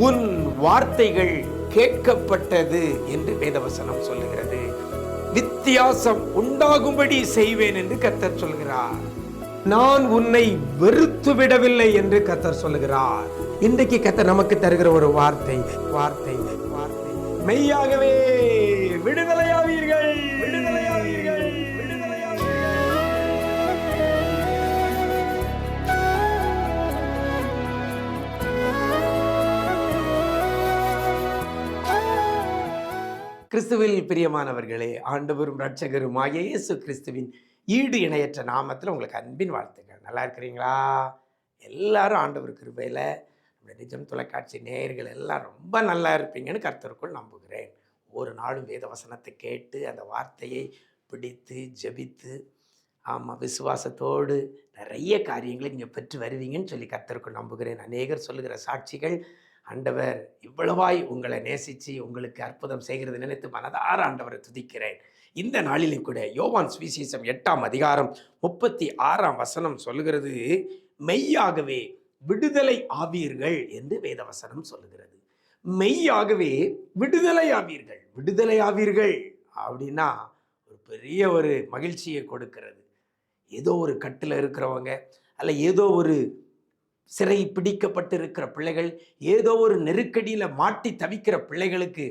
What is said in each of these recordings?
உன் வார்த்தைகள் கேட்கப்பட்டது என்று வேதவசனம் சொல்லுகிறது. வித்தியாசம் உண்டாகும்படி செய்வேன் என்று கர்த்தர் சொல்கிறார். நான் உன்னை வெறுத்து விடவில்லை என்று கர்த்தர் சொல்லுகிறார். இன்றைக்கு கர்த்தர் நமக்கு தருகிற ஒரு வார்த்தை வார்த்தை வார்த்தை மெய்யாகவே விடுதலையாவீர்கள், விடுதலையாவீர்கள், விடுதலையாவீர்கள். கிறிஸ்துவில் பிரியமானவர்களே, ஆண்டவரும் இரட்சகருமாகிய இயேசு கிறிஸ்துவின் ஈடு இணையற்ற நாமத்தில் உங்களுக்கு அன்பின் வாழ்த்துக்கள். நல்லா இருக்கிறீங்களா? எல்லாரும் ஆண்டவர் கிருபையில் நம்முடைய நிஜம் தொலைக்காட்சி நேயர்கள் எல்லாம் ரொம்ப நல்லா இருப்பீங்கன்னு கர்த்தருக்குள் நம்புகிறேன். ஒரு நாளும் வேத வசனத்தை கேட்டு அந்த வார்த்தையை பிடித்து ஜெபித்து விசுவாசத்தோடு நிறைய காரியங்களை நீங்கள் பெற்று வருவீங்கன்னு சொல்லி கர்த்தருக்குள் நம்புகிறேன். அநேகர் சொல்லுகிற சாட்சிகள், ஆண்டவர் இவ்வளவாய் உங்களை நேசித்து உங்களுக்கு அற்புதம் செய்கிறது நினைத்து மனதார ஆண்டவரை துதிக்கிறேன். இந்த நாளிலும் கூட யோவான் சுவிசேஷம் 8ஆம் அதிகாரம் 36ஆம் வசனம் சொல்லுகிறது, மெய்யாகவே விடுதலை ஆவீர்கள் என்று வேதவசனம் சொல்லுகிறது. மெய்யாகவே விடுதலை ஆவீர்கள். விடுதலை ஆவீர்கள் அப்படின்னா ஒரு பெரிய ஒரு மகிழ்ச்சியை கொடுக்கிறது. ஏதோ ஒரு கட்டில் இருக்கிறவங்க, அல்ல ஏதோ ஒரு சிறை பிடிக்கப்பட்டு இருக்கிற பிள்ளைகள், ஏதோ ஒரு நெருக்கடியில் மாட்டி தவிக்கிற பிள்ளைகளுக்கு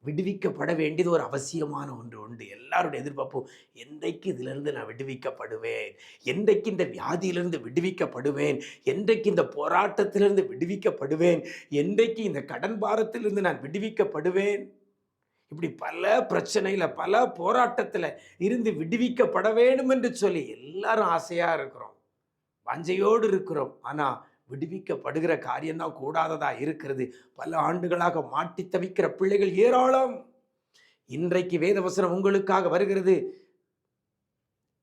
விடுவிக்கப்பட வேண்டியது ஒரு அவசியமான ஒன்று உண்டு. எல்லாருடைய எதிர்பார்ப்பும், என்றைக்கு இதிலிருந்து நான் விடுவிக்கப்படுவேன், என்றைக்கு இந்த வியாதியிலிருந்து விடுவிக்கப்படுவேன், என்றைக்கு இந்த போராட்டத்திலிருந்து விடுவிக்கப்படுவேன், என்றைக்கு இந்த கடன் பாரத்திலிருந்து நான் விடுவிக்கப்படுவேன். இப்படி பல பிரச்சனையில் பல போராட்டத்தில் இருந்து விடுவிக்கப்பட வேண்டும் என்று சொல்லி எல்லாரும் ஆசையாக இருக்கிறோம், வாஞ்சையோடு இருக்கிறோம். ஆனால் விடுவிக்கப்படுகிற காரியம்தான் கூடாததா இருக்கிறது. பல ஆண்டுகளாக மாட்டி தவிக்கிற பிள்ளைகள் ஏராளம். இன்றைக்கு வேதவசனம் உங்களுக்காக வருகிறது.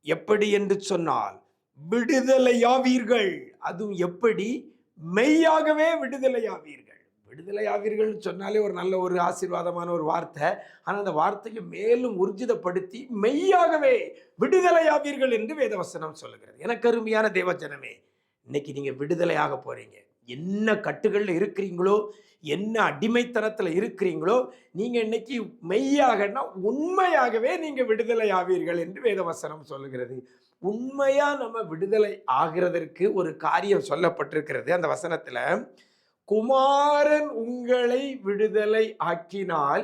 எப்படி என்று சொன்னால் விடுதலையாவீர்கள். அதுவும் எப்படி? மெய்யாகவே விடுதலையாவீர்கள். விடுதலையாவீர்கள் சொன்னாலே ஒரு நல்ல ஒரு ஆசீர்வாதமான ஒரு வார்த்தை. ஆனால் அந்த வார்த்தையை மேலும் ஊர்ஜிதப்படுத்தி மெய்யாகவே விடுதலையாவீர்கள் என்று வேதவசனம் சொல்லுகிறது. எனக்கு அருமையான தேவஜனமே, இன்னைக்கு நீங்க விடுதலையாக போறீங்க. என்ன கட்டுகளில் இருக்கிறீங்களோ, என்ன அடிமைத்தனத்தில் இருக்கிறீங்களோ, நீங்க இன்னைக்கு மெய்யாகனா உண்மையாகவே நீங்க விடுதலை ஆவீர்கள் என்று வேதவசனம் சொல்லுகிறது. உண்மையா நம்ம விடுதலை ஆகிறதற்கு ஒரு காரியம் சொல்லப்பட்டிருக்கிறது. அந்த வசனத்துல, குமாரன் உங்களை விடுதலை ஆக்கினால்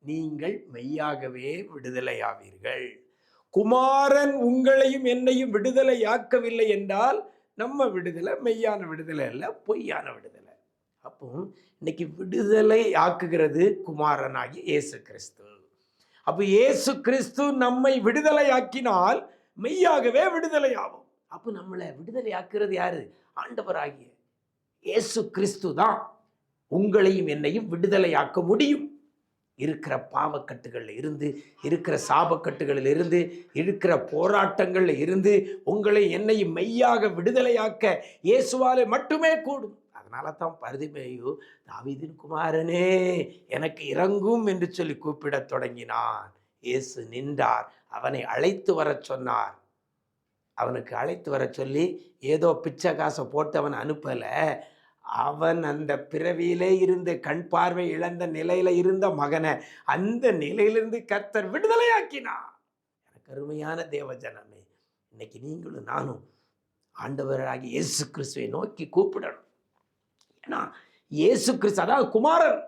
நீங்கள் மெய்யாகவே விடுதலை ஆவீர்கள். குமாரன் உங்களையும் என்னையும் விடுதலை ஆக்கவில்லை என்றால் நம்ம விடுதலை மெய்யான விடுதலை அல்ல, பொய்யான விடுதலை. அப்போ இன்னைக்கு விடுதலை ஆக்குகிறது குமாரனாகி இயேசு கிறிஸ்து. அப்போ இயேசு கிறிஸ்து நம்மை விடுதலை ஆக்கினால் மெய்யாகவே விடுதலை ஆகும். அப்போ நம்மளை விடுதலை ஆக்குறது யாரு? ஆண்டவராகிய இயேசு கிறிஸ்து தான் உங்களையும் என்னையும் விடுதலை ஆக்க முடியும். இருக்கிற பாவக்கட்டுகளில் இருந்து, இருக்கிற சாபக்கட்டுகளில் இருந்து, இருக்கிற போராட்டங்களில் இருந்து உங்களை என்னையும் மெய்யாக விடுதலையாக்க இயேசுவாலே மட்டுமே கூடும். அதனால தான் பரிதிமேயு, தாவீதின் குமாரனே எனக்கு இறங்கும் என்று சொல்லி கூப்பிடத் தொடங்கினான். இயேசு நின்றார், அவனை அழைத்து வர சொன்னார். அவனுக்கு அழைத்து வர சொல்லி ஏதோ பிச்சை காசை போட்டு அவன் அனுப்பலை. அவன் அந்த பிறவியிலே இருந்து கண் பார்வை இழந்த நிலையில இருந்த மகனை அந்த நிலையிலிருந்து கர்த்தர் விடுதலையாக்கினார். எனக்கு அருமையான தேவஜனமே, இன்னைக்கு நீங்களும் நானும் ஆண்டவராகி இயேசு கிறிஸ்துவை நோக்கி கூப்பிடணும். ஏன்னா இயேசு கிறிஸ்து, அதாவது குமாரன்,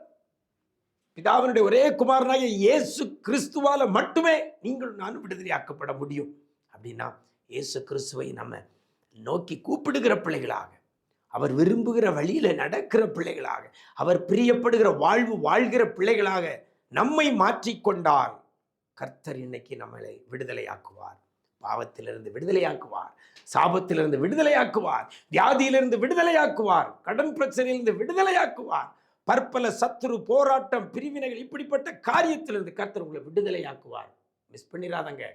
பிதாவினுடைய ஒரே குமாரனாகிய இயேசு கிறிஸ்துவால மட்டுமே நீங்களும் நானும் விடுதலையாக்கப்பட முடியும். அப்படின்னா இயேசு கிறிஸ்துவை நம்ம நோக்கி கூப்பிடுகிற பிள்ளைகளாக, அவர் விரும்புகிற வழியில நடக்கிற பிள்ளைகளாக, அவர் பிரியப்படுகிற வாழ்வு வாழ்கிற பிள்ளைகளாக நம்மை மாற்றிக்கொண்டால் கர்த்தர் இன்னைக்கு நம்மளை விடுதலையாக்குவார். பாவத்திலிருந்து விடுதலையாக்குவார், சாபத்திலிருந்து விடுதலையாக்குவார், வியாதியிலிருந்து விடுதலையாக்குவார், கடன் பிரச்சனையிலிருந்து விடுதலையாக்குவார், பற்பல சத்துரு போராட்டம் பிரிவினைகள் இப்படிப்பட்ட காரியத்திலிருந்து கர்த்தர் உங்களை விடுதலையாக்குவார். மிஸ் பண்ணிடாதங்க.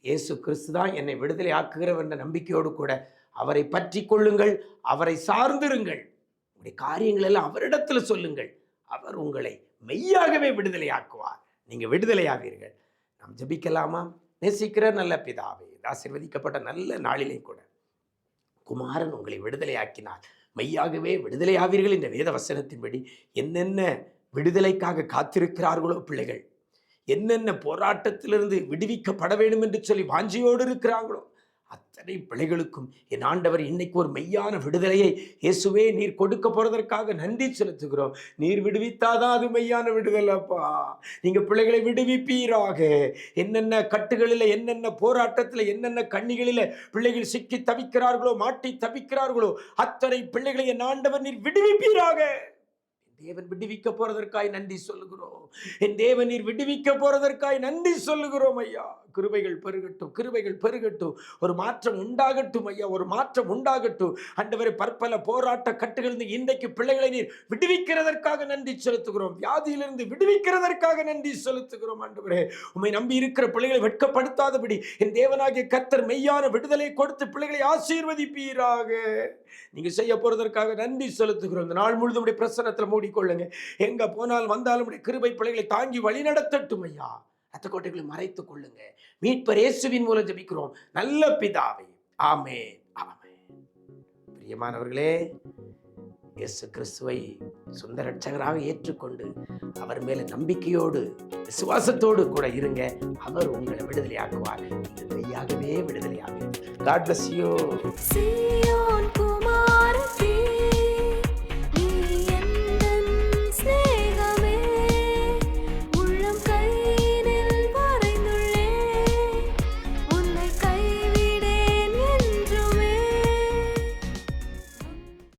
இயேசு கிறிஸ்து தான் என்னை விடுதலை ஆக்குகிறவர் என்ற நம்பிக்கையோடு கூட அவரை பற்றி கொள்ளுங்கள், அவரை சார்ந்திருங்கள், உங்களுடைய காரியங்கள் எல்லாம் அவரிடத்துல சொல்லுங்கள். அவர் உங்களை மெய்யாகவே விடுதலையாக்குவார். நீங்க விடுதலையாவீர்கள். நாம் ஜெபிக்கலாமா? நேசிக்கிற நல்ல பிதாவே, ஆசீர்வதிக்கப்பட்ட நல்ல நாளிலே கூட குமாரன் உங்களை விடுதலையாக்கினார். மெய்யாகவே விடுதலையாவீர்கள் என்ற வேத வசனத்தின்படி என்னென்ன விடுதலைக்காக காத்திருக்கிறார்களோ பிள்ளைகள், என்னென்ன போராட்டத்திலிருந்து விடுவிக்கப்பட வேண்டும் என்று சொல்லி வாஞ்சியோடு இருக்கிறாங்களோ அத்தனை பிள்ளைகளுக்கும் என் ஆண்டவர் இன்னைக்கு ஒரு மெய்யான விடுதலையை இயேசுவே நீர் கொடுக்க போறதற்காக நன்றி செலுத்துகிறோம். நீர் விடுவித்தாதான் அது மெய்யான விடுதலைப்பா. நீங்க பிள்ளைகளை விடுவிப்பீராக. என்னென்ன கட்டுகளில், என்னென்ன போராட்டத்தில், என்னென்ன கண்ணிகளில் பிள்ளைகள் சிக்கி தவிக்கிறார்களோ, மாட்டி தவிக்கிறார்களோ அத்தனை பிள்ளைகளை என் ஆண்டவர் நீர் விடுவிப்பீராக. தேவன் விடுவிக்க போறதற்காய் நன்றி சொல்லுகிறோம். என் தேவன் நீர் விடுவிக்க போறதற்காய் நன்றி சொல்லுகிறோம் ஐயா. கிருபைகள் பெருகட்டும், கிருபைகள் பெருகட்டும். ஒரு மாற்றம் உண்டாகட்டும் ஐயா, ஒரு மாற்றம் உண்டாகட்டும். ஆண்டவரே, பற்பல போராட்ட கட்டுகளிலிருந்து இன்றைக்கு பிள்ளைகளை நீர் விடுவிக்கிறதற்காக நன்றி செலுத்துகிறோம். வியாதியிலிருந்து விடுவிக்கிறதற்காக நன்றி செலுத்துகிறோம். ஆண்டவரே, உம்மை நம்பி இருக்கிற பிள்ளைகளை வெட்கப்படுத்தாதபடி என் தேவனாகிய கர்த்தர் மெய்யான விடுதலை கொடுத்து பிள்ளைகளை ஆசீர்வதிப்பீராக. நீங்க செய்ய போறதற்காக நன்றி செலுத்துகிறோம். இந்த நாள் முழுதும் உடைய பிரசன்னத்தில் மூடிக்கொள்ளுங்க. எங்க போனால் வந்தாலும் உடைய கிருபை பிள்ளைகளை தாங்கி வழி நடத்தட்டும் ஐயா. ரத்த கோட்டைகளை மறைத்துக் கொள்ளுங்க. மீட்பர் இயேசுவின் மூலம் ஜெபிக்கிறோம் நல்ல பிதாவே, ஆமென், ஆமென். பிரியமானவர்களே, இயேசு கிறிஸ்துவை சொந்த இரட்சகராக ஏற்றுக்கொண்டு அவர் மேல நம்பிக்கையோடு விசுவாசத்தோடு கூட இருங்க. அவர் உங்களை விடுதலையாக்குவார். மெய்யாகவே விடுதலையாகுவீர்கள். God bless you.